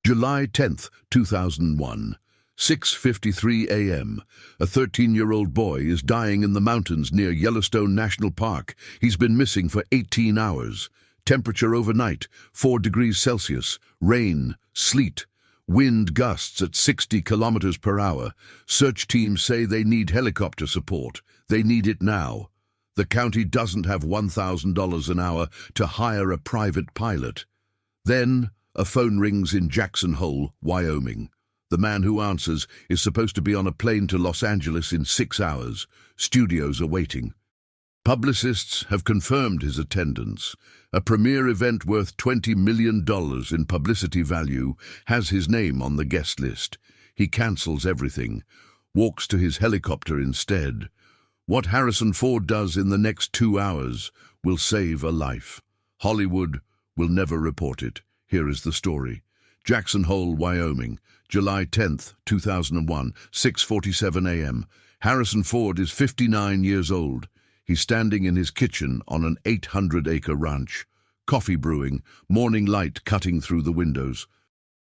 July 10th, 2001, 6:53 a.m. A 13-year-old boy is dying in the mountains near Yellowstone National Park. He's been missing for 18 hours. Temperature overnight, 4 degrees Celsius. Rain, sleet, wind gusts at 60 kilometers per hour. Search teams say they need helicopter support. They need it now. The county doesn't have $1,000 an hour to hire a private pilot. Then a phone rings in Jackson Hole, Wyoming. The man who answers is supposed to be on a plane to Los Angeles in 6 hours. Studios are waiting. Publicists have confirmed his attendance. A premier event worth $20 million in publicity value has his name on the guest list. He cancels everything, walks to his helicopter instead. What Harrison Ford does in the next 2 hours will save a life. Hollywood will never report it. Here is the story. Jackson Hole, Wyoming, July 10th, 2001, 6:47 a.m. Harrison Ford is 59 years old. He's standing in his kitchen on an 800-acre ranch. Coffee brewing, morning light cutting through the windows.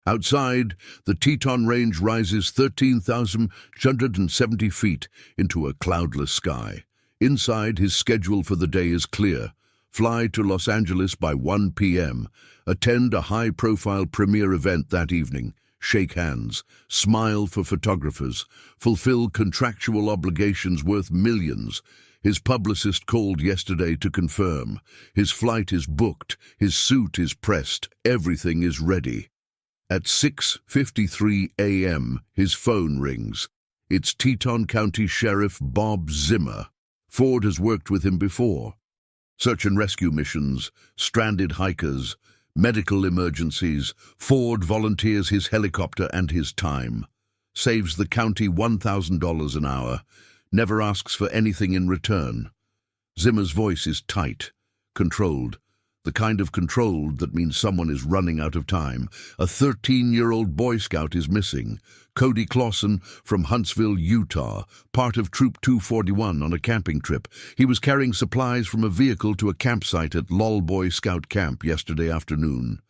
Outside, the Teton Range rises 13,270 feet into a cloudless sky. Inside, his schedule for the day is clear. Fly to Los Angeles by 1 p.m. Attend a high-profile premiere event that evening. Shake hands, smile for photographers, fulfill contractual obligations worth millions. His publicist called yesterday to confirm. His flight is booked, his suit is pressed, everything is ready. At 6:53 a.m., his phone rings. It's Teton County Sheriff Bob Zimmer. Ford has worked with him before. Search and rescue missions, stranded hikers, medical emergencies. Ford volunteers his helicopter and his time. Saves the county $1,000 an hour. Never asks for anything in return. Zimmer's voice is tight, controlled. The kind of controlled that means someone is running out of time. A 13-year-old Boy Scout is missing. Cody Clausen from Huntsville, Utah, part of Troop 241 on a camping trip. He was carrying supplies from a vehicle to a campsite at Lol Boy Scout Camp yesterday afternoon.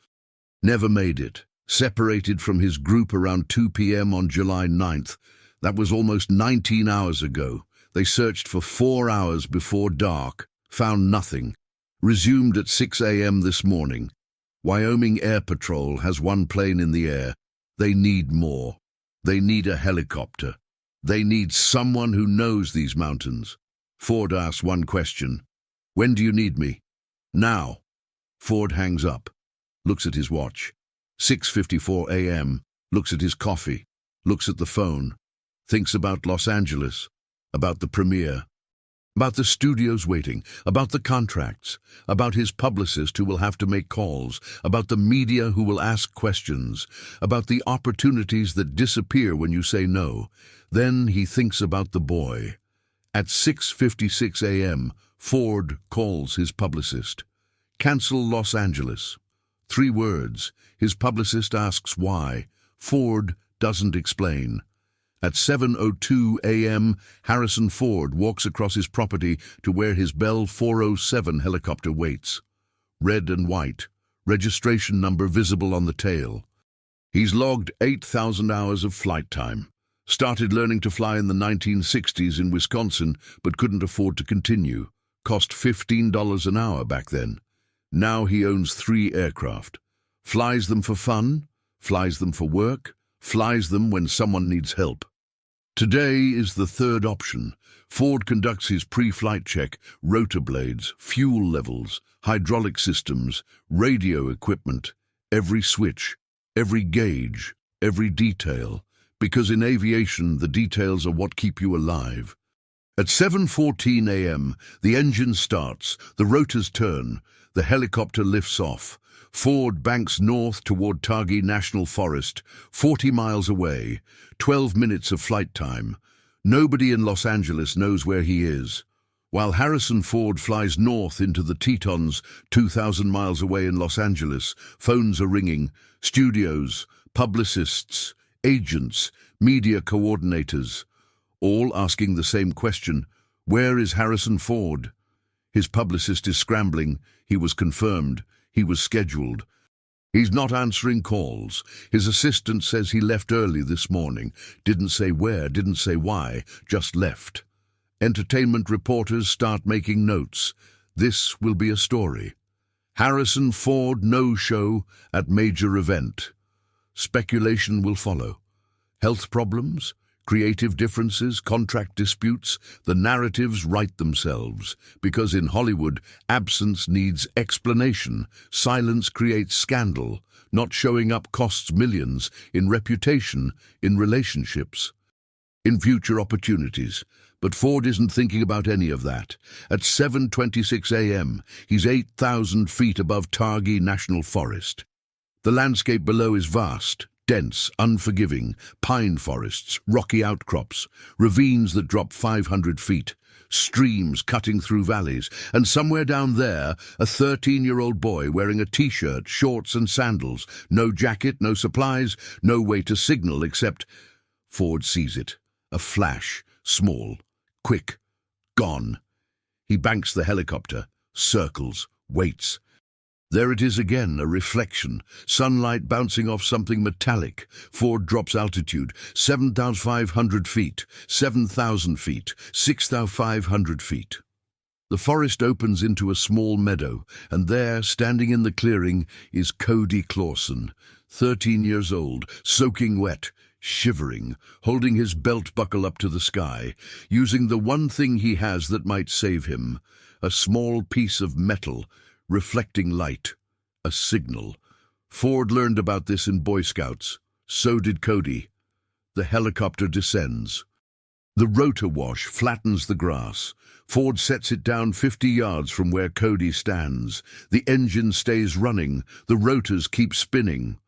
Never made it. Separated from his group around 2 p.m. on July 9th. That was almost 19 hours ago. They searched for 4 hours before dark, found nothing. Resumed at 6 a.m. this morning. Wyoming Air Patrol has one plane in the air. They need more. They need a helicopter. They need someone who knows these mountains. Ford asks one question. When do you need me? Now. Ford hangs up. Looks at his watch. 6:54 a.m. Looks at his coffee. Looks at the phone. Thinks about Los Angeles. About the premiere. About the studios waiting, about the contracts, about his publicist who will have to make calls, about the media who will ask questions, about the opportunities that disappear when you say no. Then he thinks about the boy. At 6:56 a.m., Ford calls his publicist. Cancel Los Angeles. 3 words. His publicist asks why. Ford doesn't explain. At 7:02 a.m., Harrison Ford walks across his property to where his Bell 407 helicopter waits. Red and white, registration number visible on the tail. He's logged 8,000 hours of flight time. Started learning to fly in the 1960s in Wisconsin, but couldn't afford to continue. Cost $15 an hour back then. Now he owns 3 aircraft. Flies them for fun, flies them for work, flies them when someone needs help. Today is the 3rd option. Ford conducts his pre-flight check, rotor blades, fuel levels, hydraulic systems, radio equipment, every switch, every gauge, every detail, because in aviation the details are what keep you alive. At 7:14 a.m., the engine starts, the rotors turn, the helicopter lifts off. Ford banks north toward Targhee National Forest, 40 miles away, 12 minutes of flight time. Nobody in Los Angeles knows where he is. While Harrison Ford flies north into the Tetons, 2,000 miles away in Los Angeles, phones are ringing, studios, publicists, agents, media coordinators, all asking the same question, where is Harrison Ford? His publicist is scrambling. He was confirmed. He was scheduled. He's not answering calls. His assistant says he left early this morning. Didn't say where, didn't say why, just left. Entertainment reporters start making notes. This will be a story. Harrison Ford no-show at major event. Speculation will follow. Health problems? Creative differences, contract disputes, the narratives write themselves, because in Hollywood, absence needs explanation, silence creates scandal, not showing up costs millions, in reputation, in relationships, in future opportunities. But Ford isn't thinking about any of that. At 7:26 a.m., he's 8,000 feet above Targhee National Forest. The landscape below is vast, dense, unforgiving, pine forests, rocky outcrops, ravines that drop 500 feet, streams cutting through valleys, and somewhere down there, a 13-year-old boy wearing a t-shirt, shorts and sandals, no jacket, no supplies, no way to signal except... Ford sees it. A flash, small, quick, gone. He banks the helicopter, circles, waits. There it is again, a reflection, sunlight bouncing off something metallic. Ford drops altitude, 7,500 feet, 7,000 feet, 6,500 feet. The forest opens into a small meadow, and there, standing in the clearing, is Cody Clausen, 13 years old, soaking wet, shivering, holding his belt buckle up to the sky, using the one thing he has that might save him, a small piece of metal, reflecting light, a signal. Ford learned about this in Boy Scouts. So did Cody. The helicopter descends. The rotor wash flattens the grass. Ford sets it down 50 yards from where Cody stands. The engine stays running. The rotors keep spinning.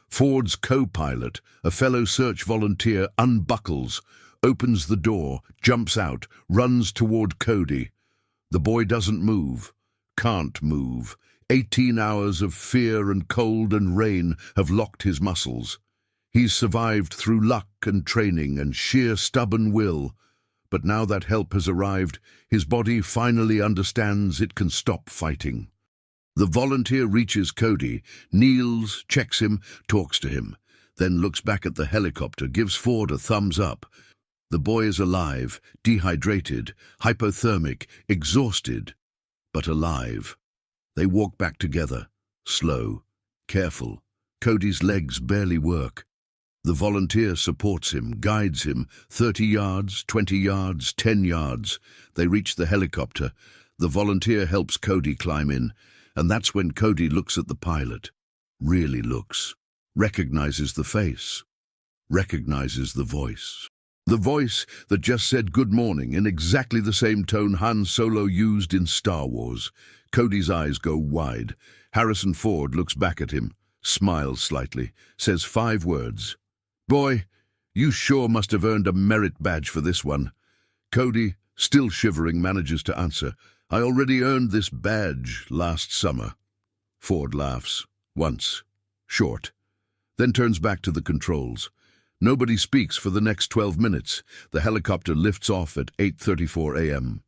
Ford's co-pilot, a fellow search volunteer, unbuckles, opens the door, jumps out, runs toward Cody. The boy doesn't move. Can't move. 18 hours of fear and cold and rain have locked his muscles. He's survived through luck and training and sheer stubborn will. But now that help has arrived, his body finally understands it can stop fighting. The volunteer reaches Cody, kneels, checks him, talks to him, then looks back at the helicopter, gives Ford a thumbs up. The boy is alive, dehydrated, hypothermic, exhausted, but alive. They walk back together, slow, careful. Cody's legs barely work. The volunteer supports him, guides him, 30 yards, 20 yards, 10 yards. They reach the helicopter. The volunteer helps Cody climb in, and that's when Cody looks at the pilot. Really looks. Recognizes the face. Recognizes the voice. The voice that just said good morning in exactly the same tone Han Solo used in Star Wars. Cody's eyes go wide. Harrison Ford looks back at him, smiles slightly, says 5 words. Boy, you sure must have earned a merit badge for this one. Cody, still shivering, manages to answer, I already earned this badge last summer. Ford laughs. Once. Short. Then turns back to the controls. Nobody speaks for the next 12 minutes. The helicopter lifts off at 8:34 a.m.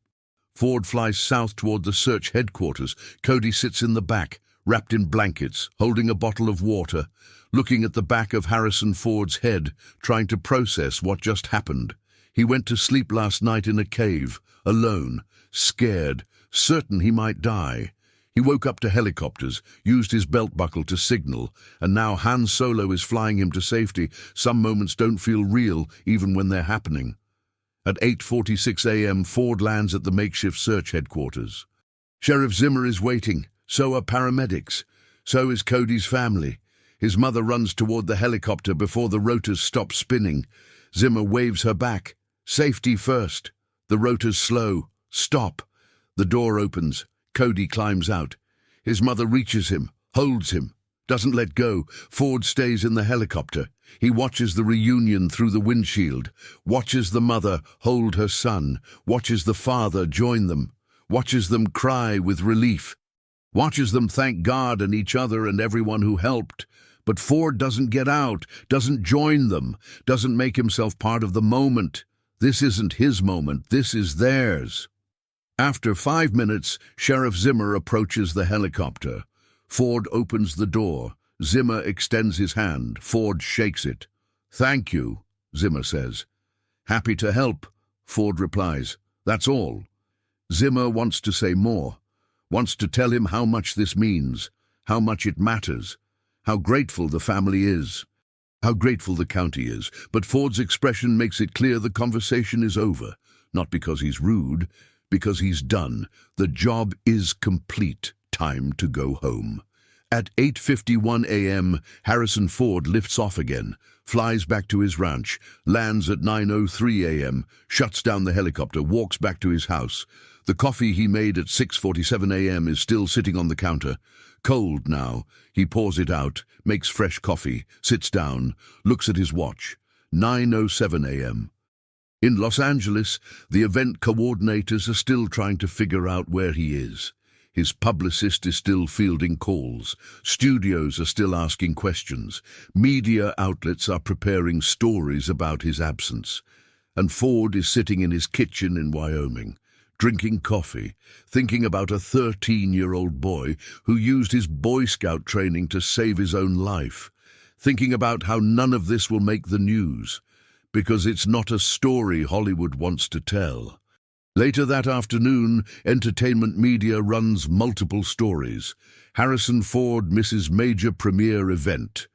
Ford flies south toward the search headquarters. Cody sits in the back, wrapped in blankets, holding a bottle of water, looking at the back of Harrison Ford's head, trying to process what just happened. He went to sleep last night in a cave, alone, scared, certain he might die. He woke up to helicopters, used his belt buckle to signal, and now Han Solo is flying him to safety. Some moments don't feel real, even when they're happening. At 8:46 a.m., Ford lands at the makeshift search headquarters. Sheriff Zimmer is waiting. So are paramedics. So is Cody's family. His mother runs toward the helicopter before the rotors stop spinning. Zimmer waves her back. Safety first. The rotors slow. Stop. The door opens. Cody climbs out. His mother reaches him, holds him, doesn't let go. Ford stays in the helicopter. He watches the reunion through the windshield, watches the mother hold her son, watches the father join them, watches them cry with relief, watches them thank God and each other and everyone who helped. But Ford doesn't get out, doesn't join them, doesn't make himself part of the moment. This isn't his moment, this is theirs. After 5 minutes, Sheriff Zimmer approaches the helicopter. Ford opens the door. Zimmer extends his hand. Ford shakes it. "Thank you," Zimmer says. "Happy to help," Ford replies. "That's all." Zimmer wants to say more, wants to tell him how much this means, how much it matters, how grateful the family is, how grateful the county is, but Ford's expression makes it clear the conversation is over, not because he's rude, because he's done. The job is complete. Time to go home. At 8:51 a.m., Harrison Ford lifts off again, flies back to his ranch, lands at 9:03 a.m., shuts down the helicopter, walks back to his house. The coffee he made at 6:47 a.m. is still sitting on the counter. Cold now, he pours it out, makes fresh coffee, sits down, looks at his watch. 9:07 a.m. In Los Angeles, the event coordinators are still trying to figure out where he is. His publicist is still fielding calls. Studios are still asking questions. Media outlets are preparing stories about his absence. And Ford is sitting in his kitchen in Wyoming, drinking coffee, thinking about a 13-year-old boy who used his Boy Scout training to save his own life, thinking about how none of this will make the news, because it's not a story Hollywood wants to tell. Later that afternoon, entertainment media runs multiple stories. Harrison Ford misses major premiere event.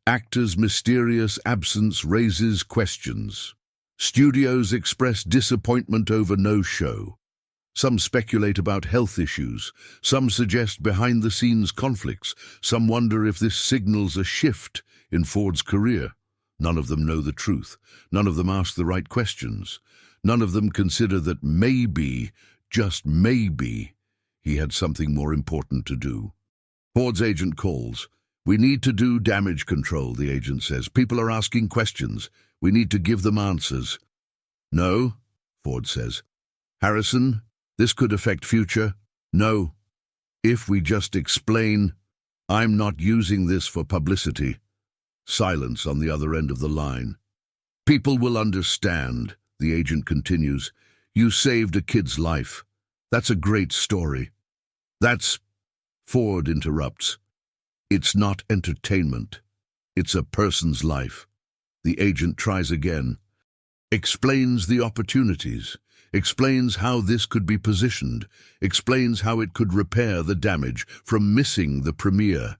Actor's mysterious absence raises questions. Studios express disappointment over no-show. Some speculate about health issues. Some suggest behind-the-scenes conflicts. Some wonder if this signals a shift in Ford's career. None of them know the truth. None of them ask the right questions. None of them consider that maybe, just maybe, he had something more important to do. Ford's agent calls. "We need to do damage control," the agent says. "People are asking questions. We need to give them answers." "No," Ford says. "Harrison, this could affect future." "No. If we just explain, I'm not using this for publicity." Silence on the other end of the line. "People will understand," the agent continues. "You saved a kid's life. That's a great story." "That's—" Ford interrupts. "It's not entertainment. It's a person's life." The agent tries again. Explains the opportunities. Explains how this could be positioned. Explains how it could repair the damage from missing the premiere.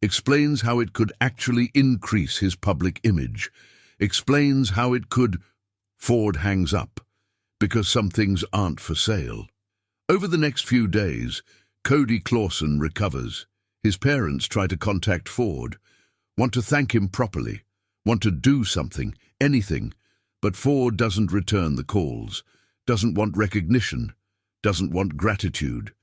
Explains how it could actually increase his public image. Explains how it could... Ford hangs up, because some things aren't for sale. Over the next few days, Cody Clausen recovers. His parents try to contact Ford, want to thank him properly, want to do something, anything, but Ford doesn't return the calls, doesn't want recognition, doesn't want gratitude.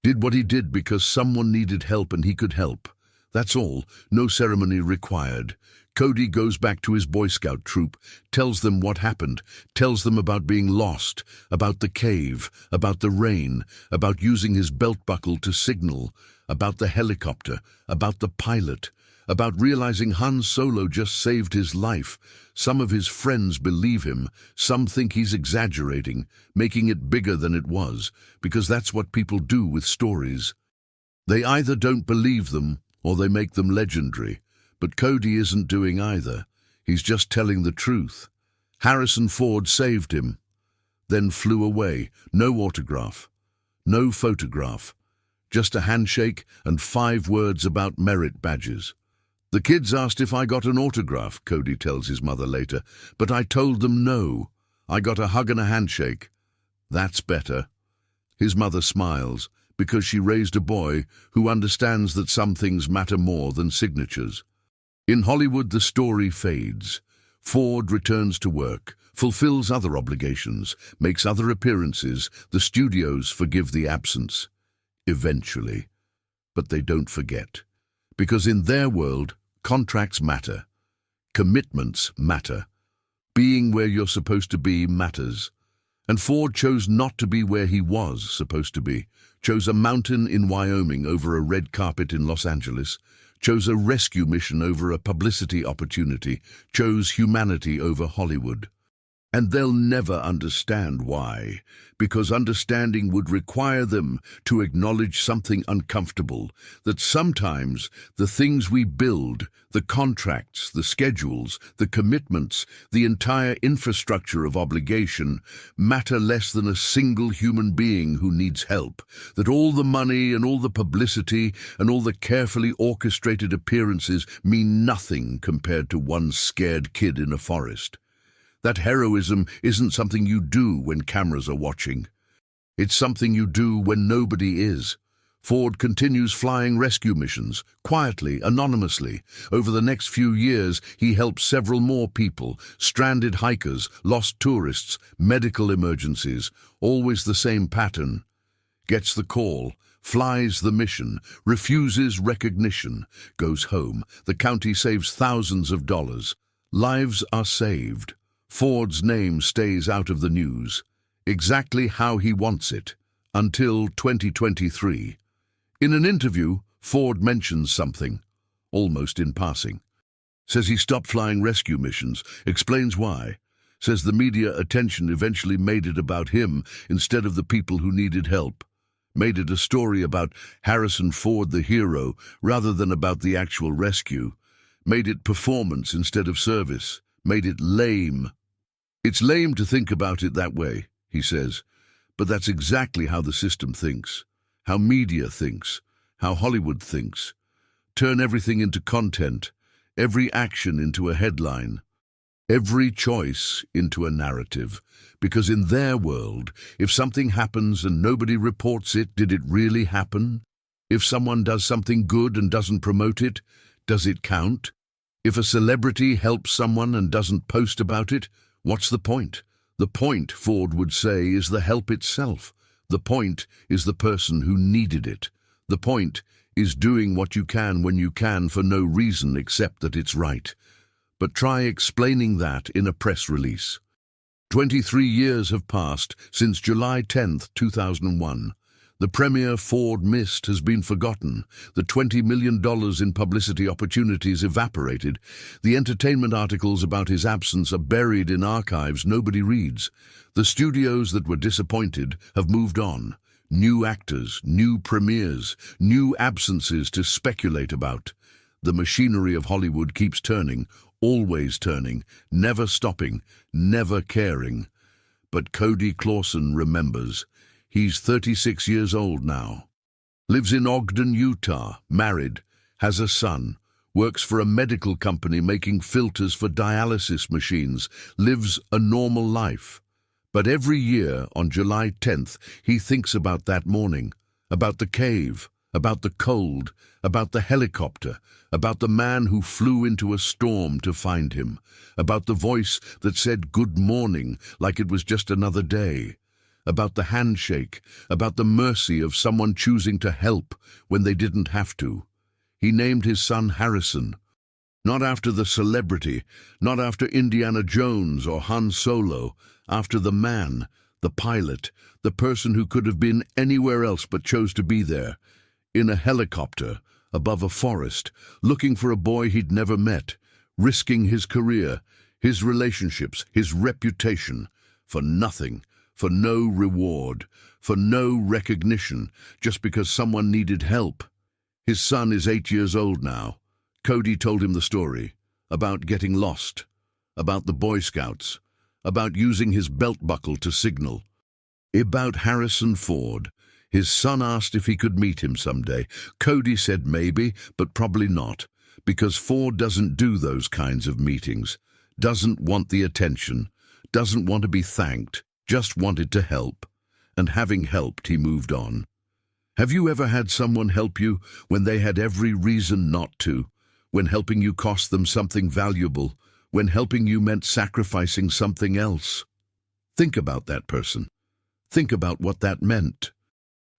Did what he did because someone needed help and he could help. That's all, no ceremony required. Cody goes back to his Boy Scout troop, tells them what happened, tells them about being lost, about the cave, about the rain, about using his belt buckle to signal, about the helicopter, about the pilot, about realizing Han Solo just saved his life. Some of his friends believe him, some think he's exaggerating, making it bigger than it was, because that's what people do with stories. They either don't believe them, or they make them legendary. But Cody isn't doing either. He's just telling the truth. Harrison Ford saved him, then flew away. No autograph, no photograph, just a handshake and 5 words about merit badges. "The kids asked if I got an autograph," Cody tells his mother later, "but I told them no. I got a hug and a handshake." That's better. His mother smiles, because she raised a boy who understands that some things matter more than signatures. In Hollywood, the story fades. Ford returns to work, fulfills other obligations, makes other appearances. The studios forgive the absence. Eventually. But they don't forget. Because in their world, contracts matter. Commitments matter. Being where you're supposed to be matters. And Ford chose not to be where he was supposed to be. Chose a mountain in Wyoming over a red carpet in Los Angeles. Chose a rescue mission over a publicity opportunity. Chose humanity over Hollywood. And they'll never understand why, because understanding would require them to acknowledge something uncomfortable, that sometimes the things we build, the contracts, the schedules, the commitments, the entire infrastructure of obligation, matter less than a single human being who needs help, that all the money and all the publicity and all the carefully orchestrated appearances mean nothing compared to one scared kid in a forest. That heroism isn't something you do when cameras are watching. It's something you do when nobody is. Ford continues flying rescue missions, quietly, anonymously. Over the next few years, he helps several more people, stranded hikers, lost tourists, medical emergencies, always the same pattern. Gets the call, flies the mission, refuses recognition, goes home. The county saves thousands of dollars. Lives are saved. Ford's name stays out of the news, exactly how he wants it, until 2023. In an interview, Ford mentions something, almost in passing. Says he stopped flying rescue missions, explains why. Says the media attention eventually made it about him instead of the people who needed help. Made it a story about Harrison Ford the hero rather than about the actual rescue. Made it performance instead of service. Made it lame. It's lame to think about it that way, he says, but that's exactly how the system thinks, how media thinks, how Hollywood thinks. Turn everything into content, every action into a headline, every choice into a narrative, because in their world, if something happens and nobody reports it, did it really happen? If someone does something good and doesn't promote it, does it count? If a celebrity helps someone and doesn't post about it, what's the point? The point, Ford would say, is the help itself. The point is the person who needed it. The point is doing what you can when you can for no reason except that it's right. But try explaining that in a press release. 23 years have passed since July 10, 2001. The premier Ford missed has been forgotten. The $20 million in publicity opportunities evaporated. The entertainment articles about his absence are buried in archives nobody reads. The studios that were disappointed have moved on. New actors, new premieres, new absences to speculate about. The machinery of Hollywood keeps turning, always turning, never stopping, never caring. But Cody Clausen remembers. He's 36 years old now. Lives in Ogden, Utah, married, has a son, works for a medical company making filters for dialysis machines, lives a normal life. But every year on July 10th, he thinks about that morning, about the cave, about the cold, about the helicopter, about the man who flew into a storm to find him, about the voice that said good morning like it was just another day. About the handshake, about the mercy of someone choosing to help when they didn't have to. He named his son Harrison, not after the celebrity, not after Indiana Jones or Han Solo, after the man, the pilot, the person who could have been anywhere else but chose to be there, in a helicopter, above a forest, looking for a boy he'd never met, risking his career, his relationships, his reputation, for nothing. For no reward, for no recognition, just because someone needed help. His son is 8 years old now. Cody told him the story, about getting lost, about the Boy Scouts, about using his belt buckle to signal, about Harrison Ford. His son asked if he could meet him someday. Cody said maybe, but probably not, because Ford doesn't do those kinds of meetings, doesn't want the attention, doesn't want to be thanked, just wanted to help, and having helped, he moved on. Have you ever had someone help you when they had every reason not to, when helping you cost them something valuable, when helping you meant sacrificing something else? Think about that person. Think about what that meant.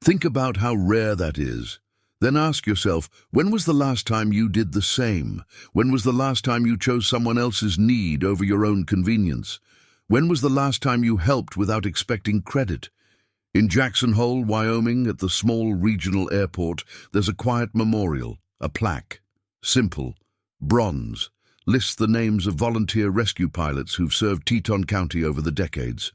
Think about how rare that is. Then ask yourself, when was the last time you did the same? When was the last time you chose someone else's need over your own convenience? When was the last time you helped without expecting credit? In Jackson Hole, Wyoming, at the small regional airport, there's a quiet memorial, a plaque. Simple, bronze, lists the names of volunteer rescue pilots who've served Teton County over the decades.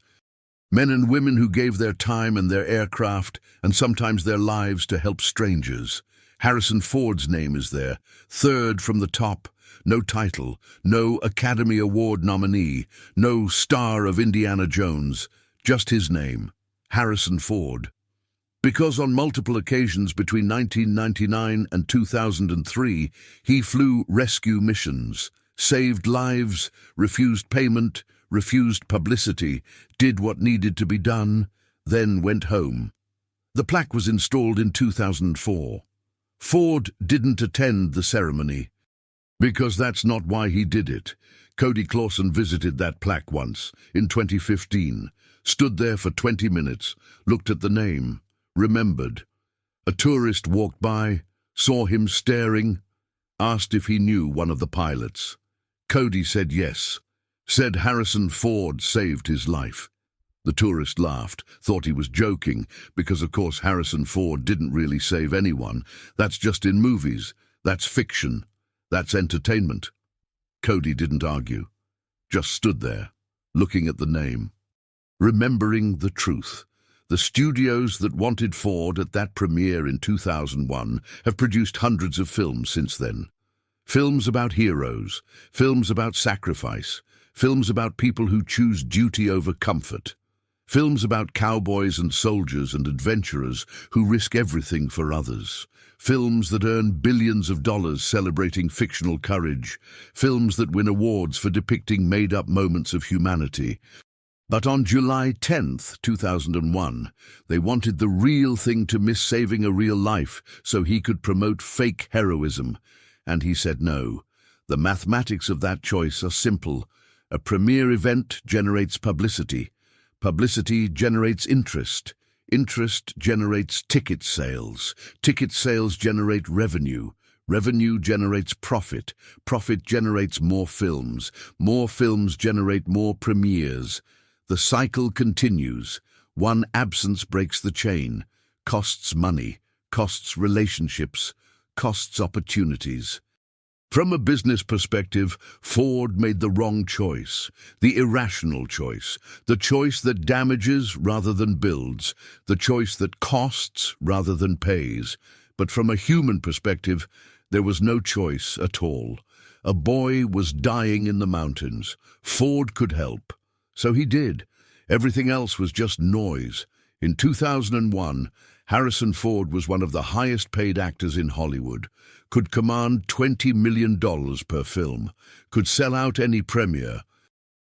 Men and women who gave their time and their aircraft, and sometimes their lives, to help strangers. Harrison Ford's name is there, third from the top. No title, no Academy Award nominee, no star of Indiana Jones, just his name, Harrison Ford. Because on multiple occasions between 1999 and 2003, he flew rescue missions, saved lives, refused payment, refused publicity, did what needed to be done, then went home. The plaque was installed in 2004. Ford didn't attend the ceremony, because that's not why he did it. Cody Clausen visited that plaque once, in 2015, stood there for 20 minutes, looked at the name, remembered. A tourist walked by, saw him staring, asked if he knew one of the pilots. Cody said yes, said Harrison Ford saved his life. The tourist laughed, thought he was joking, because of course Harrison Ford didn't really save anyone. That's just in movies, that's fiction, that's entertainment. Cody didn't argue, just stood there, looking at the name, remembering the truth. The studios that wanted Ford at that premiere in 2001 have produced hundreds of films since then. Films about heroes, films about sacrifice, films about people who choose duty over comfort, films about cowboys and soldiers and adventurers who risk everything for others, films that earn billions of dollars celebrating fictional courage, films that win awards for depicting made-up moments of humanity. But on July 10th, 2001, they wanted the real thing to miss saving a real life so he could promote fake heroism. And he said no. The mathematics of that choice are simple. A premiere event generates publicity. Publicity generates interest. Interest generates ticket sales. Ticket sales generate revenue. Revenue generates profit. Profit generates more films. More films generate more premieres. The cycle continues. One absence breaks the chain. Costs money, costs relationships, costs opportunities. From a business perspective, Ford made the wrong choice, the irrational choice, the choice that damages rather than builds, the choice that costs rather than pays. But from a human perspective, there was no choice at all. A boy was dying in the mountains. Ford could help. So he did. Everything else was just noise. In 2001, Harrison Ford was one of the highest-paid actors in Hollywood, could command $20 million per film, could sell out any premiere,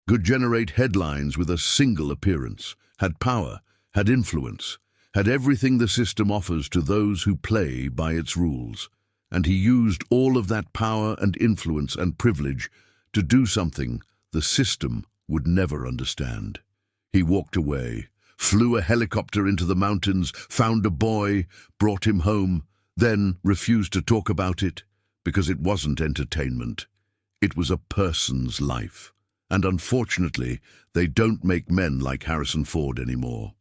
could generate headlines with a single appearance, had power, had influence, had everything the system offers to those who play by its rules. And he used all of that power and influence and privilege to do something the system would never understand. He walked away, flew a helicopter into the mountains, found a boy, brought him home, then refused to talk about it because it wasn't entertainment. It was a person's life. And unfortunately, they don't make men like Harrison Ford anymore.